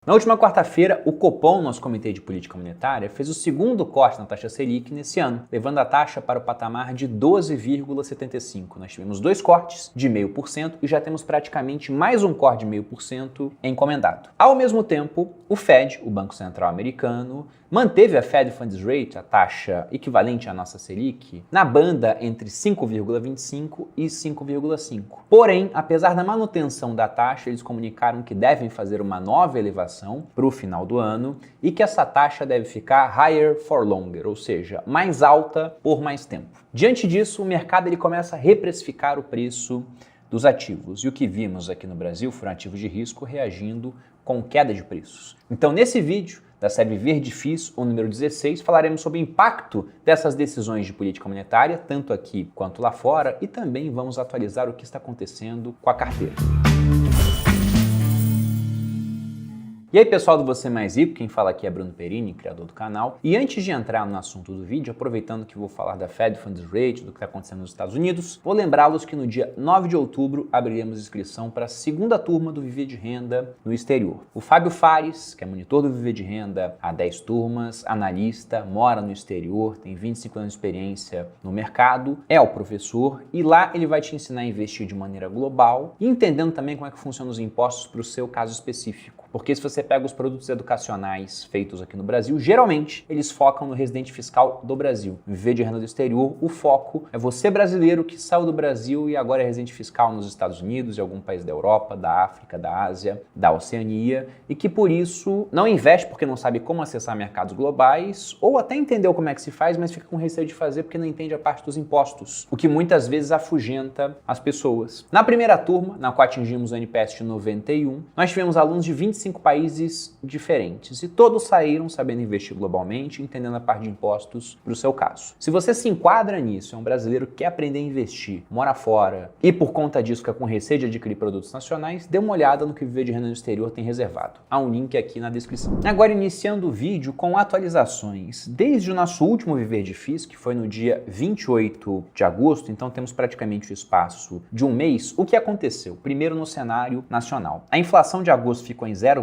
Na última quarta-feira, o Copom, nosso Comitê de Política Monetária, fez o segundo corte na taxa Selic nesse ano, levando a taxa para o patamar de 12,75. Nós tivemos dois cortes de 0,5% e já temos praticamente mais um corte de 0,5% encomendado. Ao mesmo tempo, o Fed, o Banco Central Americano, manteve a Fed Funds Rate, a taxa equivalente à nossa Selic, na banda entre 5,25 e 5,5. Porém, apesar da manutenção da taxa, eles comunicaram que devem fazer uma nova elevação para o final do ano e que essa taxa deve ficar higher for longer, ou seja, mais alta por mais tempo. Diante disso, o mercado ele começa a reprecificar o preço dos ativos. E o que vimos aqui no Brasil foram ativos de risco reagindo com queda de preços. Então, nesse vídeo da série Verde FIS, o número 16, falaremos sobre o impacto dessas decisões de política monetária, tanto aqui quanto lá fora, e também vamos atualizar o que está acontecendo com a carteira. E aí pessoal do Você Mais Rico, quem fala aqui é Bruno Perini, criador do canal. E antes de entrar no assunto do vídeo, aproveitando que vou falar da Fed Funds Rate, do que está acontecendo nos Estados Unidos, vou lembrá-los que no dia 9 de outubro abriremos inscrição para a segunda turma do Viver de Renda no exterior. O Fábio Fares, que é monitor do Viver de Renda há 10 turmas, analista, mora no exterior, tem 25 anos de experiência no mercado, é o professor e lá ele vai te ensinar a investir de maneira global e entendendo também como é que funcionam os impostos para o seu caso específico. Porque se você pega os produtos educacionais feitos aqui no Brasil, geralmente eles focam no residente fiscal do Brasil. Viver de renda do exterior, o foco é você brasileiro que saiu do Brasil e agora é residente fiscal nos Estados Unidos, em algum país da Europa, da África, da Ásia, da Oceania e que por isso não investe porque não sabe como acessar mercados globais ou até entendeu como é que se faz, mas fica com receio de fazer porque não entende a parte dos impostos, o que muitas vezes afugenta as pessoas. Na primeira turma, na qual atingimos o NPS de 91, nós tivemos alunos de 25 países diferentes e todos saíram sabendo investir globalmente, entendendo a parte de impostos para o seu caso. Se você se enquadra nisso, é um brasileiro que quer aprender a investir, mora fora e por conta disso fica com receio de adquirir produtos nacionais, dê uma olhada no que Viver de Renda no Exterior tem reservado. Há um link aqui na descrição. Agora iniciando o vídeo com atualizações. Desde o nosso último Viver de FIS, que foi no dia 28 de agosto, então temos praticamente o espaço de um mês, o que aconteceu? Primeiro no cenário nacional. A inflação de agosto ficou em 0,23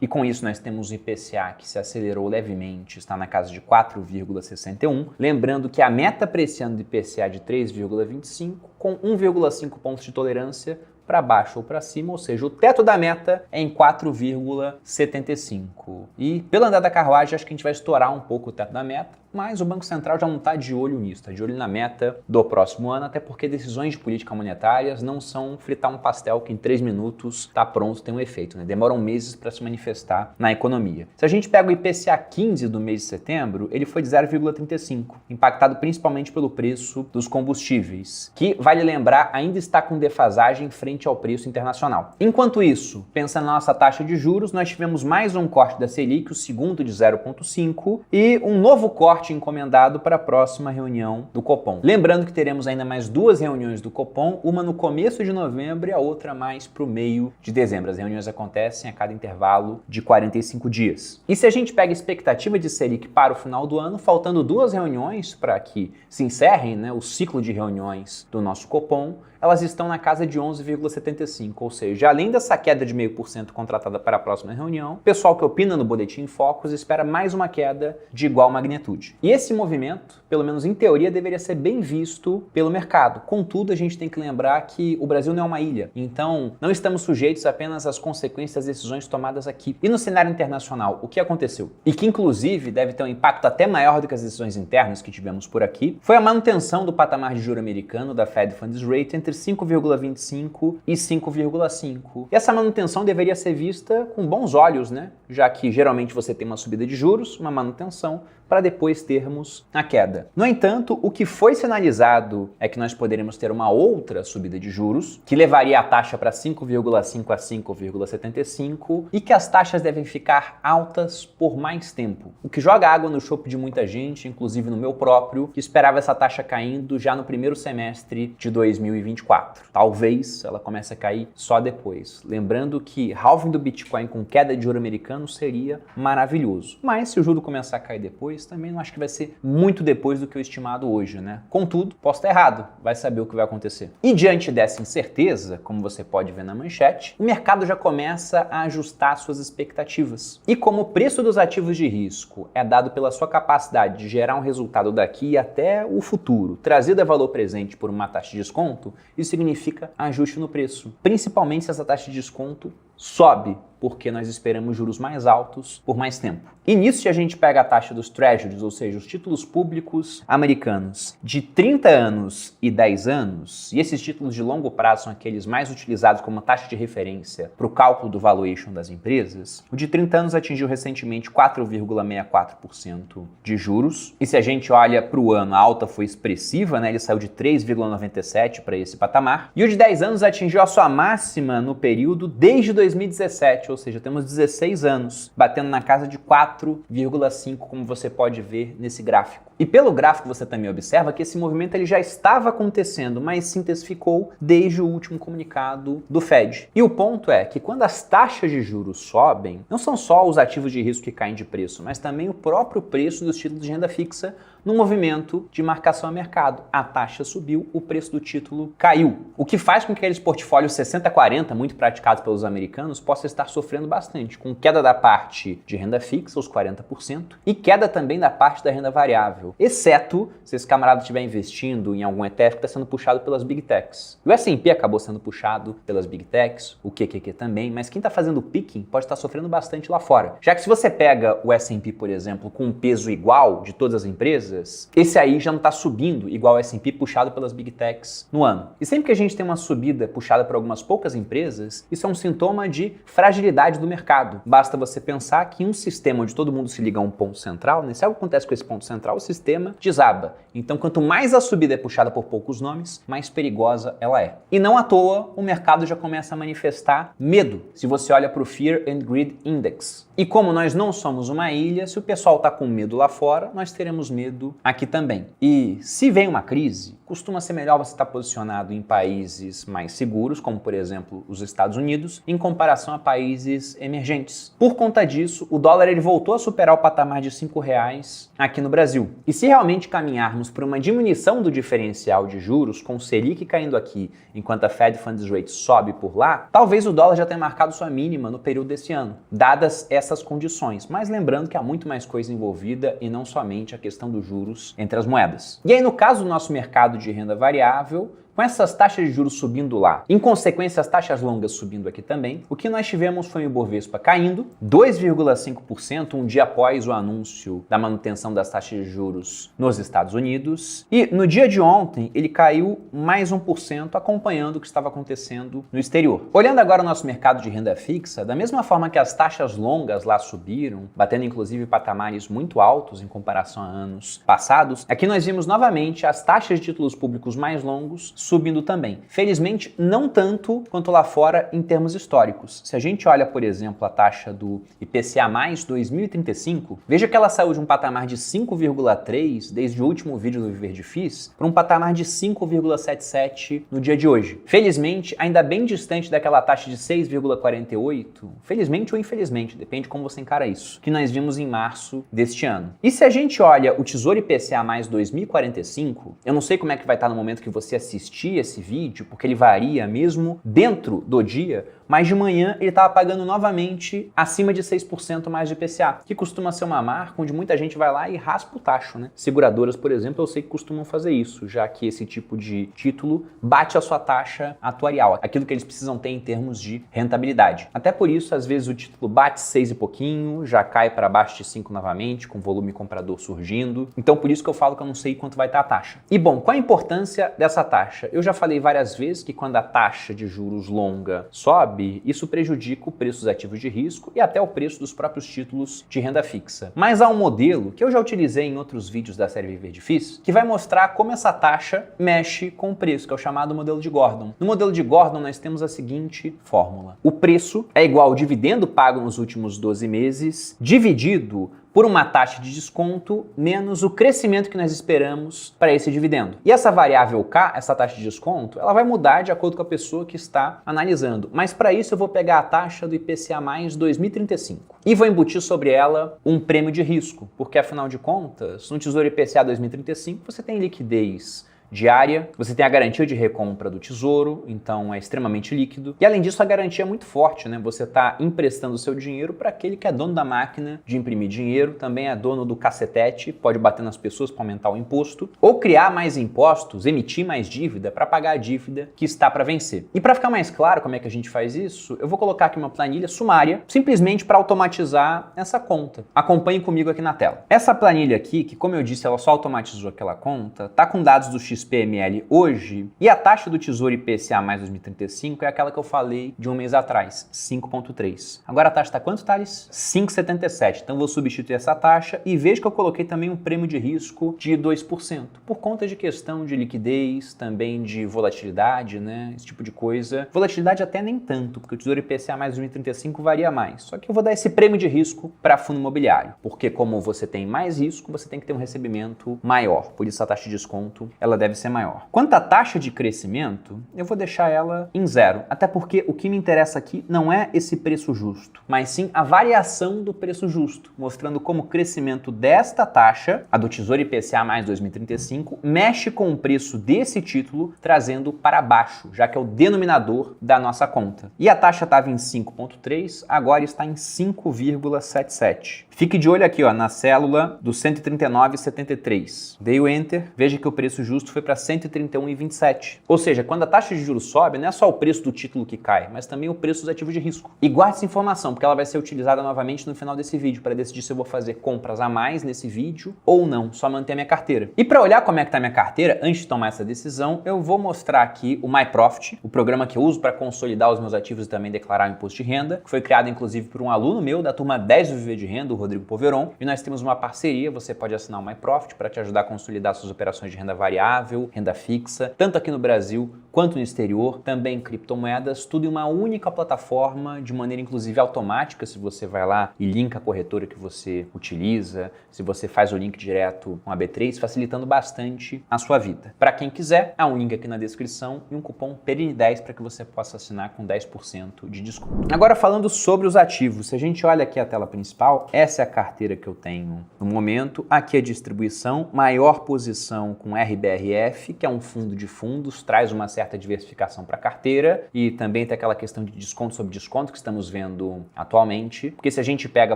e com isso nós temos o IPCA que se acelerou levemente, está na casa de 4,61. Lembrando que a meta para esse ano do IPCA é de 3,25 com 1,5 pontos de tolerância para baixo ou para cima, ou seja, o teto da meta é em 4,75. E pelo andar da carruagem, acho que a gente vai estourar um pouco o teto da meta, mas o Banco Central já não está de olho nisso, está de olho na meta do próximo ano, até porque decisões de política monetárias não são fritar um pastel que em 3 minutos está pronto, tem um efeito, né? Demoram meses para se manifestar na economia. Se a gente pega o IPCA 15 do mês de setembro, ele foi de 0,35, impactado principalmente pelo preço dos combustíveis, que, vale lembrar, ainda está com defasagem frente ao preço internacional. Enquanto isso, pensando na nossa taxa de juros, nós tivemos mais um corte da Selic, o segundo de 0,5, e um novo corte encomendado para a próxima reunião do Copom. Lembrando que teremos ainda mais 2 reuniões do Copom, uma no começo de novembro e a outra mais para o meio de dezembro. As reuniões acontecem a cada intervalo de 45 dias. E se a gente pega a expectativa de Selic para o final do ano, faltando 2 reuniões para que se encerrem, né, o ciclo de reuniões do nosso Copom, elas estão na casa de 11,75, ou seja, além dessa queda de 0,5% contratada para a próxima reunião, o pessoal que opina no Boletim Focus espera mais uma queda de igual magnitude. E esse movimento, pelo menos em teoria, deveria ser bem visto pelo mercado. Contudo, a gente tem que lembrar que o Brasil não é uma ilha, então não estamos sujeitos apenas às consequências das decisões tomadas aqui. E no cenário internacional, o que aconteceu? E que inclusive deve ter um impacto até maior do que as decisões internas que tivemos por aqui, foi a manutenção do patamar de juro americano da Fed Funds Rate entre 5,25 e 5,5. E essa manutenção deveria ser vista com bons olhos, né? Já que geralmente você tem uma subida de juros, uma manutenção, para depois termos a queda. No entanto, o que foi sinalizado é que nós poderíamos ter uma outra subida de juros, que levaria a taxa para 5,5 a 5,75 e que as taxas devem ficar altas por mais tempo, o que joga água no chope de muita gente, inclusive no meu próprio, que esperava essa taxa caindo já no primeiro semestre de 2024. Talvez ela comece a cair só depois. Lembrando que halving do Bitcoin com queda de juro americano seria maravilhoso. Mas se o juro começar a cair depois, depois, também não acho que vai ser muito depois do que o estimado hoje, né? Contudo, posso estar errado, vai saber o que vai acontecer. E diante dessa incerteza, como você pode ver na manchete, o mercado já começa a ajustar suas expectativas. E como o preço dos ativos de risco é dado pela sua capacidade de gerar um resultado daqui até o futuro, trazido a valor presente por uma taxa de desconto, isso significa ajuste no preço, principalmente se essa taxa de desconto sobe, porque nós esperamos juros mais altos por mais tempo. E nisso, se a gente pega a taxa dos treasuries, ou seja, os títulos públicos americanos de 30 anos e 10 anos, e esses títulos de longo prazo são aqueles mais utilizados como taxa de referência para o cálculo do valuation das empresas, o de 30 anos atingiu recentemente 4,64% de juros. E se a gente olha para o ano, a alta foi expressiva, né? Ele saiu de 3,97% para esse patamar. E o de 10 anos atingiu a sua máxima no período desde 2017, ou seja, temos 16 anos, batendo na casa de 4,5, como você pode ver nesse gráfico. E pelo gráfico você também observa que esse movimento ele já estava acontecendo, mas se intensificou desde o último comunicado do Fed. E o ponto é que quando as taxas de juros sobem, não são só os ativos de risco que caem de preço, mas também o próprio preço dos títulos de renda fixa no movimento de marcação a mercado. A taxa subiu, o preço do título caiu. O que faz com que aqueles portfólios 60-40, muito praticados pelos americanos, possam estar sofrendo bastante, com queda da parte de renda fixa, os 40%, e queda também da parte da renda variável, exceto se esse camarada estiver investindo em algum ETF que está sendo puxado pelas Big Techs. O S&P acabou sendo puxado pelas Big Techs, o QQQ também, mas quem está fazendo picking pode estar sofrendo bastante lá fora. Já que se você pega o S&P, por exemplo, com um peso igual de todas as empresas, esse aí já não está subindo igual o S&P puxado pelas Big Techs no ano. E sempre que a gente tem uma subida puxada por algumas poucas empresas, isso é um sintoma de fragilidade do mercado. Basta você pensar que em um sistema onde todo mundo se liga a um ponto central, né, se algo acontece com esse ponto central, o sistema desaba. Então, quanto mais a subida é puxada por poucos nomes, mais perigosa ela é. E não à toa, o mercado já começa a manifestar medo, se você olha para o Fear and Greed Index. E como nós não somos uma ilha, se o pessoal está com medo lá fora, nós teremos medo aqui também. E se vem uma crise, costuma ser melhor você estar posicionado em países mais seguros, como por exemplo os Estados Unidos, em comparação a países emergentes. Por conta disso, o dólar ele voltou a superar o patamar de R$5 aqui no Brasil. E se realmente caminharmos para uma diminuição do diferencial de juros, com o Selic caindo aqui, enquanto a Fed Funds Rate sobe por lá, talvez o dólar já tenha marcado sua mínima no período desse ano, dadas essas condições. Mas lembrando que há muito mais coisa envolvida e não somente a questão dos juros entre as moedas. E aí, no caso do nosso mercado de renda variável, com essas taxas de juros subindo lá, em consequência as taxas longas subindo aqui também, o que nós tivemos foi o Ibovespa caindo 2,5% um dia após o anúncio da manutenção das taxas de juros nos Estados Unidos. E no dia de ontem ele caiu mais 1%, acompanhando o que estava acontecendo no exterior. Olhando agora o nosso mercado de renda fixa, da mesma forma que as taxas longas lá subiram, batendo inclusive patamares muito altos em comparação a anos passados, aqui nós vimos novamente as taxas de títulos públicos mais longos subindo também. Felizmente, não tanto quanto lá fora em termos históricos. Se a gente olha, por exemplo, a taxa do IPCA mais 2035, veja que ela saiu de um patamar de 5,3 desde o último vídeo do Viver Difícil para um patamar de 5,77 no dia de hoje. Felizmente, ainda bem distante daquela taxa de 6,48, felizmente ou infelizmente, depende de como você encara isso, que nós vimos em março deste ano. E se a gente olha o Tesouro IPCA mais 2045, eu não sei como é que vai estar no momento que você assistir esse vídeo, porque ele varia mesmo dentro do dia, mas de manhã ele estava pagando novamente acima de 6% mais de IPCA, que costuma ser uma marca onde muita gente vai lá e raspa o tacho, né? Seguradoras, por exemplo, eu sei que costumam fazer isso, já que esse tipo de título bate a sua taxa atuarial, aquilo que eles precisam ter em termos de rentabilidade. Até por isso, às vezes o título bate 6 e pouquinho, já cai para baixo de 5 novamente, com volume comprador surgindo. Então por isso que eu falo que eu não sei quanto vai estar a taxa. E bom, qual a importância dessa taxa? Eu já falei várias vezes que quando a taxa de juros longa sobe, isso prejudica o preço dos ativos de risco e até o preço dos próprios títulos de renda fixa. Mas há um modelo que eu já utilizei em outros vídeos da série Viver Difícil, que vai mostrar como essa taxa mexe com o preço, que é o chamado modelo de Gordon. No modelo de Gordon nós temos a seguinte fórmula. O preço é igual ao dividendo pago nos últimos 12 meses, dividido por uma taxa de desconto menos o crescimento que nós esperamos para esse dividendo. E essa variável K, essa taxa de desconto, ela vai mudar de acordo com a pessoa que está analisando. Mas para isso eu vou pegar a taxa do IPCA mais 2035 e vou embutir sobre ela um prêmio de risco, porque afinal de contas, no Tesouro IPCA 2035 você tem liquidez diária, você tem a garantia de recompra do Tesouro, então é extremamente líquido. E além disso, a garantia é muito forte, né? Você está emprestando o seu dinheiro para aquele que é dono da máquina de imprimir dinheiro, também é dono do cacetete, pode bater nas pessoas para aumentar o imposto, ou criar mais impostos, emitir mais dívida para pagar a dívida que está para vencer. E para ficar mais claro como é que a gente faz isso, eu vou colocar aqui uma planilha sumária, simplesmente para automatizar essa conta. Acompanhe comigo aqui na tela. Essa planilha aqui, que como eu disse, ela só automatizou aquela conta, tá com dados do XPML hoje, e a taxa do Tesouro IPCA mais 2035 é aquela que eu falei de um mês atrás, 5,3. Agora a taxa está quanto, Thales? 5,77. Então vou substituir essa taxa e veja que eu coloquei também um prêmio de risco de 2%, por conta de questão de liquidez, também de volatilidade, né? Esse tipo de coisa. Volatilidade até nem tanto, porque o Tesouro IPCA mais 2035 varia mais. Só que eu vou dar esse prêmio de risco para fundo imobiliário, porque como você tem mais risco, você tem que ter um recebimento maior. Por isso a taxa de desconto, ela deve ser maior. Quanto à taxa de crescimento, eu vou deixar ela em 0, até porque o que me interessa aqui não é esse preço justo, mas sim a variação do preço justo, mostrando como o crescimento desta taxa, a do Tesouro IPCA mais 2035, mexe com o preço desse título, trazendo para baixo, já que é o denominador da nossa conta. E a taxa estava em 5,3, agora está em 5,77. Fique de olho aqui, ó, na célula do 139,73. Dei o Enter, veja que o preço justo foi para 131,27. Ou seja, quando a taxa de juros sobe, não é só o preço do título que cai, mas também o preço dos ativos de risco. E guarde essa informação, porque ela vai ser utilizada novamente no final desse vídeo, para decidir se eu vou fazer compras a mais nesse vídeo ou não, só manter a minha carteira. E para olhar como é que está a minha carteira, antes de tomar essa decisão, eu vou mostrar aqui o MyProfit, o programa que eu uso para consolidar os meus ativos e também declarar o imposto de renda, que foi criado inclusive por um aluno meu da turma 10 do Viver de Renda, o Rodrigo Poveron, e nós temos uma parceria, você pode assinar o MyProfit para te ajudar a consolidar suas operações de renda variável, renda fixa, tanto aqui no Brasil quanto no exterior, também criptomoedas, tudo em uma única plataforma, de maneira inclusive automática, se você vai lá e linka a corretora que você utiliza, se você faz o link direto com a B3, facilitando bastante a sua vida. Para quem quiser, há um link aqui na descrição e um cupom PERINE10 para que você possa assinar com 10% de desconto. Agora falando sobre os ativos, se a gente olha aqui a tela principal, essa é a carteira que eu tenho no momento, aqui a distribuição, maior posição com RBRF, que é um fundo de fundos, traz uma certa diversificação para a carteira e também tem aquela questão de desconto sobre desconto que estamos vendo atualmente, porque se a gente pega,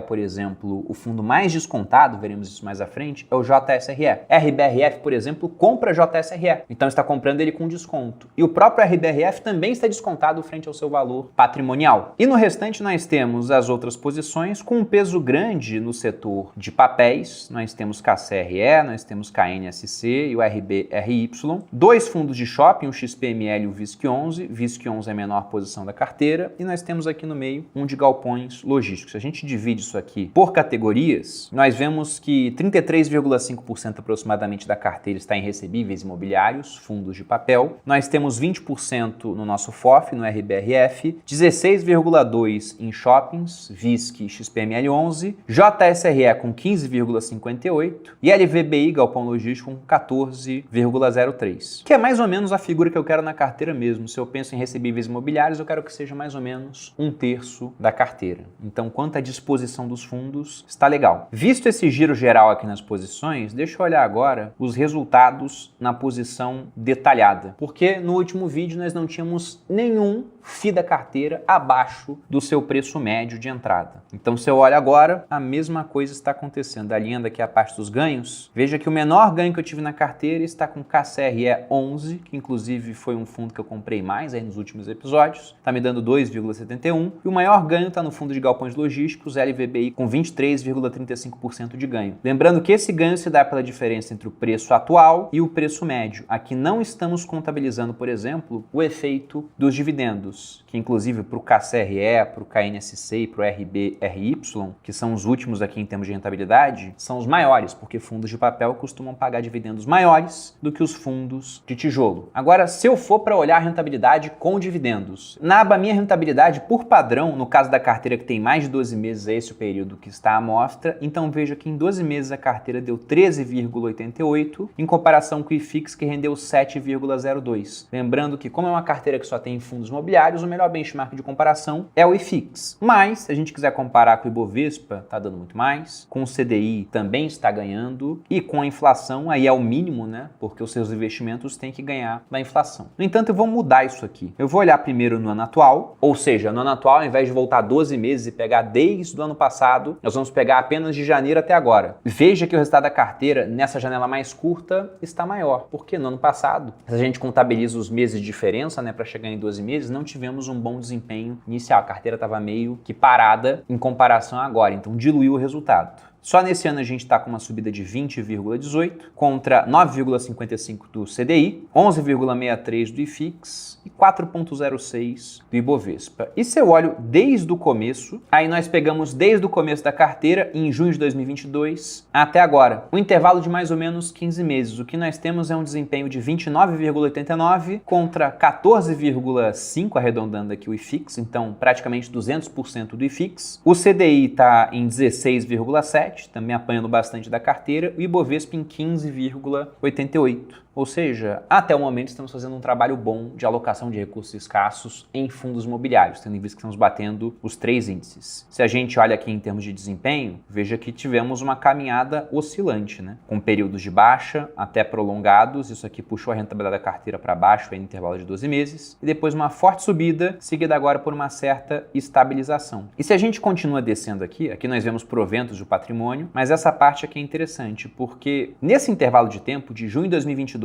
por exemplo, o fundo mais descontado, veremos isso mais à frente, é o JSRE. RBRF, por exemplo, compra JSRE, então está comprando ele com desconto. E o próprio RBRF também está descontado frente ao seu valor patrimonial. E no restante nós temos as outras posições com um peso grande no setor de papéis, nós temos KCRE, nós temos KNSC e o RBRY, dois fundos de shopping, o XPML e o VISC11, VISC11 é a menor posição da carteira, e nós temos aqui no meio um de galpões logísticos. Se a gente divide isso aqui por categorias, nós vemos que 33,5% aproximadamente da carteira está em recebíveis imobiliários, fundos de papel, nós temos 20% no nosso FOF, no RBRF, 16,2% em shoppings, VISC e XPML11, JSRE com 15,58% e LVBI, galpão logístico, com 14,03%, que é mais ou menos a figura que eu quero na carteira mesmo. Se eu penso em recebíveis imobiliários, eu quero que seja mais ou menos 1/3 da carteira. Então, quanto à disposição dos fundos, está legal. Visto esse giro geral aqui nas posições, deixa eu olhar agora os resultados na posição detalhada, porque no último vídeo nós não tínhamos nenhum FII da carteira abaixo do seu preço médio de entrada. Então, se eu olho agora, a mesma coisa está acontecendo. Alinhando aqui a parte dos ganhos, veja que o menor ganho que eu tive na carteira está com KCRE 11, que inclusive foi um fundo que eu comprei mais aí nos últimos episódios, está me dando 2,71, e o maior ganho está no fundo de galpões logísticos, LVBI, com 23,35% de ganho. Lembrando que esse ganho se dá pela diferença entre o preço atual e o preço médio. Aqui não estamos contabilizando, por exemplo, o efeito dos dividendos. dividendos, que inclusive para o KCRE, para o KNSC e para o RBRY, que são os últimos aqui em termos de rentabilidade, são os maiores, porque fundos de papel costumam pagar dividendos maiores do que os fundos de tijolo. Agora, se eu for para olhar a rentabilidade com dividendos, na aba minha rentabilidade por padrão, no caso da carteira que tem mais de 12 meses, é esse o período que está à mostra, então veja que em 12 meses a carteira deu 13,88, em comparação com o IFIX, que rendeu 7,02. Lembrando que, como é uma carteira que só tem fundos imobiliários, o melhor benchmark de comparação é o IFIX. Mas, se a gente quiser comparar com o Ibovespa, está dando muito mais, com o CDI também está ganhando, e com a inflação, aí é o mínimo, né? Porque os seus investimentos têm que ganhar da inflação. No entanto, eu vou mudar isso aqui. Eu vou olhar primeiro no ano atual, ou seja, no ano atual, ao invés de voltar 12 meses e pegar desde o ano passado, nós vamos pegar apenas de janeiro até agora. Veja que o resultado da carteira, nessa janela mais curta, está maior, porque no ano passado, se a gente contabiliza os meses de diferença, né, para chegar em 12 meses, não tivemos um bom desempenho inicial. A carteira estava meio que parada em comparação a agora, então diluiu o resultado. Só nesse ano a gente está com uma subida de 20,18 contra 9,55 do CDI, 11,63 do IFIX e 4,06 do Ibovespa. E se eu olho desde o começo, aí nós pegamos desde o começo da carteira, em junho de 2022, até agora. Um intervalo de mais ou menos 15 meses. O que nós temos é um desempenho de 29,89 contra 14,5, arredondando aqui o IFIX, então praticamente 200% do IFIX. O CDI está em 16,7. Também apanhando bastante da carteira, o Ibovespa em 15,88. Ou seja, até o momento estamos fazendo um trabalho bom de alocação de recursos escassos em fundos imobiliários, tendo em vista que estamos batendo os 3 índices. Se a gente olha aqui em termos de desempenho, veja que tivemos uma caminhada oscilante, né? Com períodos de baixa até prolongados, isso aqui puxou a rentabilidade da carteira para baixo em intervalo de 12 meses, e depois uma forte subida, seguida agora por uma certa estabilização. E se a gente continua descendo aqui nós vemos proventos do patrimônio, mas essa parte aqui é interessante, porque nesse intervalo de tempo, de junho de 2022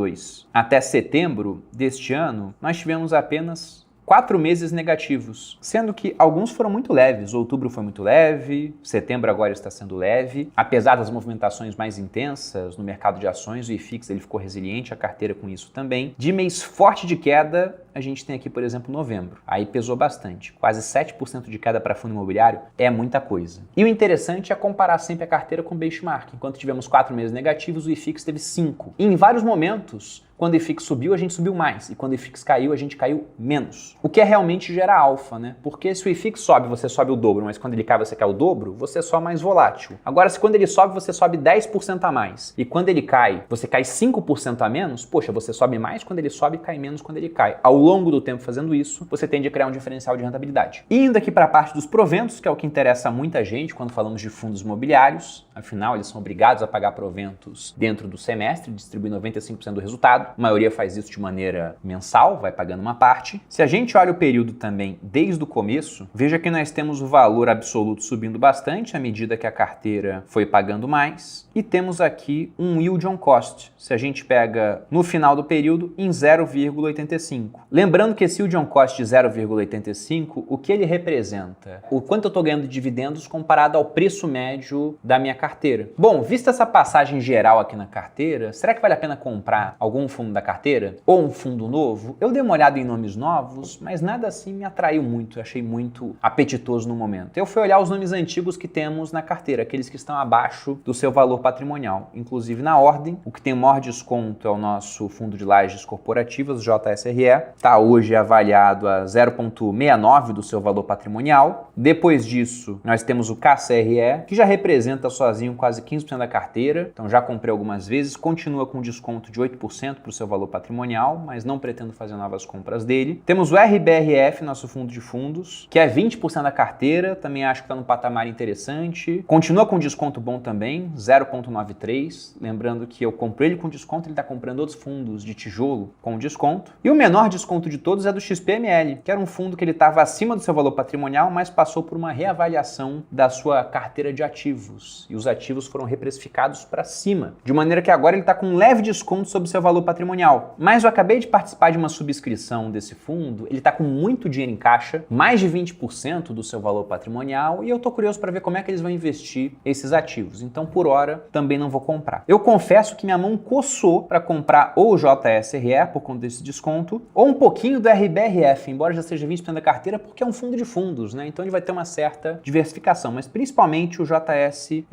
até setembro deste ano, nós tivemos apenas 4 meses negativos, sendo que alguns foram muito leves. Outubro foi muito leve, setembro agora está sendo leve. Apesar das movimentações mais intensas no mercado de ações, o IFIX ele ficou resiliente, a carteira com isso também. De mês forte de queda, a gente tem aqui, por exemplo, novembro. Aí pesou bastante. Quase 7% de queda para fundo imobiliário é muita coisa. E o interessante é comparar sempre a carteira com o benchmark. Enquanto tivemos 4 meses negativos, o IFIX teve 5. E em vários momentos, quando o IFIX subiu, a gente subiu mais. E quando o IFIX caiu, a gente caiu menos. O que realmente gera alfa, né? Porque se o IFIX sobe, você sobe o dobro, mas quando ele cai, você cai o dobro, você é só mais volátil. Agora, se quando ele sobe, você sobe 10% a mais. E quando ele cai, você cai 5% a menos, poxa, você sobe mais quando ele sobe e cai menos quando ele cai. Ao longo do tempo fazendo isso, você tende a criar um diferencial de rentabilidade. E indo aqui para a parte dos proventos, que é o que interessa a muita gente quando falamos de fundos imobiliários. Afinal, eles são obrigados a pagar proventos dentro do semestre, distribuir 95% do resultado. A maioria faz isso de maneira mensal, vai pagando uma parte. Se a gente olha o período também desde o começo, veja que nós temos o valor absoluto subindo bastante à medida que a carteira foi pagando mais. E temos aqui um yield on cost. Se a gente pega no final do período em 0,85. Lembrando que esse yield on cost de 0,85, o que ele representa? O quanto eu estou ganhando de dividendos comparado ao preço médio da minha carteira. Bom, vista essa passagem geral aqui na carteira, será que vale a pena comprar algum fundo da carteira? Ou um fundo novo? Eu dei uma olhada em nomes novos, mas nada assim me atraiu muito, achei muito apetitoso no momento. Eu fui olhar os nomes antigos que temos na carteira, aqueles que estão abaixo do seu valor patrimonial. Inclusive na ordem, o que tem o maior desconto é o nosso fundo de lajes corporativas, o JSRE, está hoje avaliado a 0,69 do seu valor patrimonial. Depois disso, nós temos o KCRE, que já representa sozinho quase 15% da carteira, então já comprei algumas vezes, continua com desconto de 8% para o seu valor patrimonial, mas não pretendo fazer novas compras dele. Temos o RBRF, nosso fundo de fundos, que é 20% da carteira, também acho que está num patamar interessante. Continua com desconto bom também, 0,93. Lembrando que eu comprei ele com desconto, ele está comprando outros fundos de tijolo com desconto. E o menor desconto de todos é do XPML, que era um fundo que ele estava acima do seu valor patrimonial, mas passou por uma reavaliação da sua carteira de ativos. E os ativos foram reprecificados para cima, de maneira que agora ele está com um leve desconto sobre o seu valor patrimonial. patrimonial. Mas eu acabei de participar de uma subscrição desse fundo, ele está com muito dinheiro em caixa, mais de 20% do seu valor patrimonial, e eu estou curioso para ver como é que eles vão investir esses ativos. Então, por hora, também não vou comprar. Eu confesso que minha mão coçou para comprar ou o JSRE por conta desse desconto, ou um pouquinho do RBRF, embora já seja 20% da carteira, porque é um fundo de fundos, né? Então ele vai ter uma certa diversificação, mas principalmente o JSRE.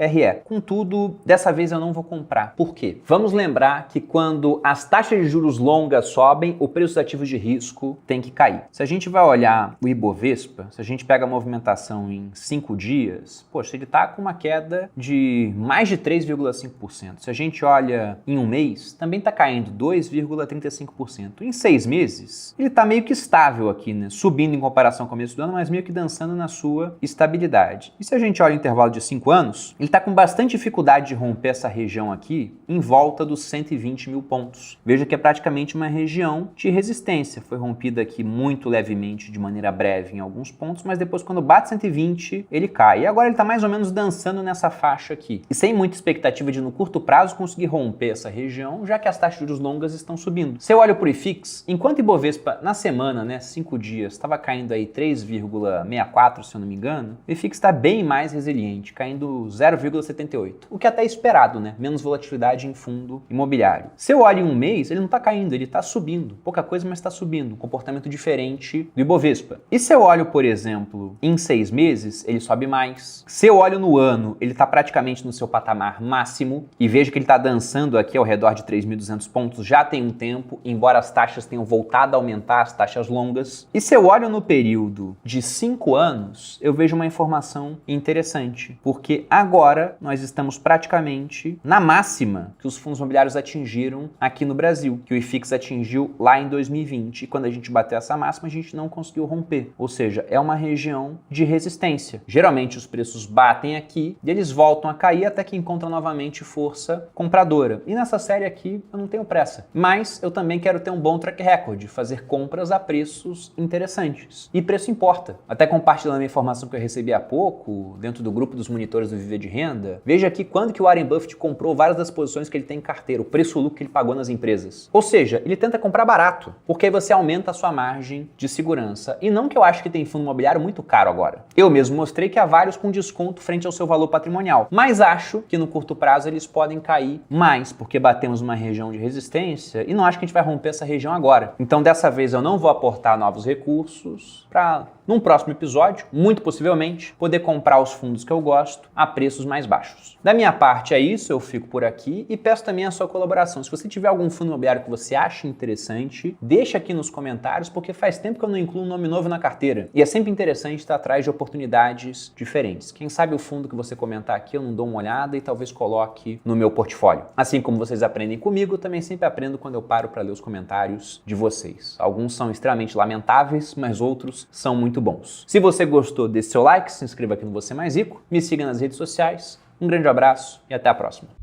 Contudo, dessa vez eu não vou comprar. Por quê? Vamos lembrar que quando as taxas de juros longas sobem, o preço dos ativos de risco tem que cair. Se a gente vai olhar o Ibovespa, se a gente pega a movimentação em 5 dias, poxa, ele está com uma queda de mais de 3,5%. Se a gente olha em um mês, também está caindo 2,35%. Em 6 meses, ele está meio que estável aqui, né? Subindo em comparação com o começo do ano, mas meio que dançando na sua estabilidade. E se a gente olha o intervalo de 5 anos, ele está com bastante dificuldade de romper essa região aqui em volta dos 120 mil pontos. Veja que é praticamente uma região de resistência. Foi rompida aqui muito levemente, de maneira breve em alguns pontos, mas depois quando bate 120, ele cai. E agora ele está mais ou menos dançando nessa faixa aqui. E sem muita expectativa de no curto prazo conseguir romper essa região, já que as taxas de juros longas estão subindo. Se eu olho para o IFIX, enquanto Ibovespa na semana, né, 5 dias, estava caindo aí 3,64, se eu não me engano, o IFIX está bem mais resiliente, caindo 0,78. O que até é esperado, né? Menos volatilidade em fundo imobiliário. Se eu olho em um mês, ele não está caindo, ele está subindo. Pouca coisa, mas está subindo. Um comportamento diferente do Ibovespa. E se eu olho, por exemplo, em 6 meses, ele sobe mais. Se eu olho no ano, ele está praticamente no seu patamar máximo. E vejo que ele está dançando aqui ao redor de 3.200 pontos já tem um tempo, embora as taxas tenham voltado a aumentar, as taxas longas. E se eu olho no período de 5 anos, eu vejo uma informação interessante. Porque agora nós estamos praticamente na máxima que os fundos imobiliários atingiram aqui no Brasil, que o IFIX atingiu lá em 2020. E quando a gente bateu essa máxima, a gente não conseguiu romper. Ou seja, é uma região de resistência. Geralmente os preços batem aqui e eles voltam a cair até que encontram novamente força compradora. E nessa série aqui eu não tenho pressa. Mas eu também quero ter um bom track record, fazer compras a preços interessantes. E preço importa. Até compartilhando a informação que eu recebi há pouco, dentro do grupo dos monitores do Viver de Renda, veja aqui quando que o Warren Buffett comprou várias das posições que ele tem em carteira, o preço-lucro que ele pagou nas empresas. Ou seja, ele tenta comprar barato, porque aí você aumenta a sua margem de segurança. E não que eu acho que tem fundo imobiliário muito caro agora. Eu mesmo mostrei que há vários com desconto frente ao seu valor patrimonial. Mas acho que no curto prazo eles podem cair mais, porque batemos uma região de resistência e não acho que a gente vai romper essa região agora. Então dessa vez eu não vou aportar novos recursos para, num próximo episódio, muito possivelmente, poder comprar os fundos que eu gosto a preços mais baixos. Da minha parte é isso, eu fico por aqui e peço também a sua colaboração. Se você tiver algum fundo imobiliário que você acha interessante, deixa aqui nos comentários, porque faz tempo que eu não incluo um nome novo na carteira. E é sempre interessante estar atrás de oportunidades diferentes. Quem sabe o fundo que você comentar aqui eu não dou uma olhada e talvez coloque no meu portfólio. Assim como vocês aprendem comigo, eu também sempre aprendo quando eu paro para ler os comentários de vocês. Alguns são extremamente lamentáveis, mas outros são muito bons. Se você gostou, dê seu like, se inscreva aqui no Você Mais Rico, me siga nas redes sociais. Um grande abraço e até a próxima.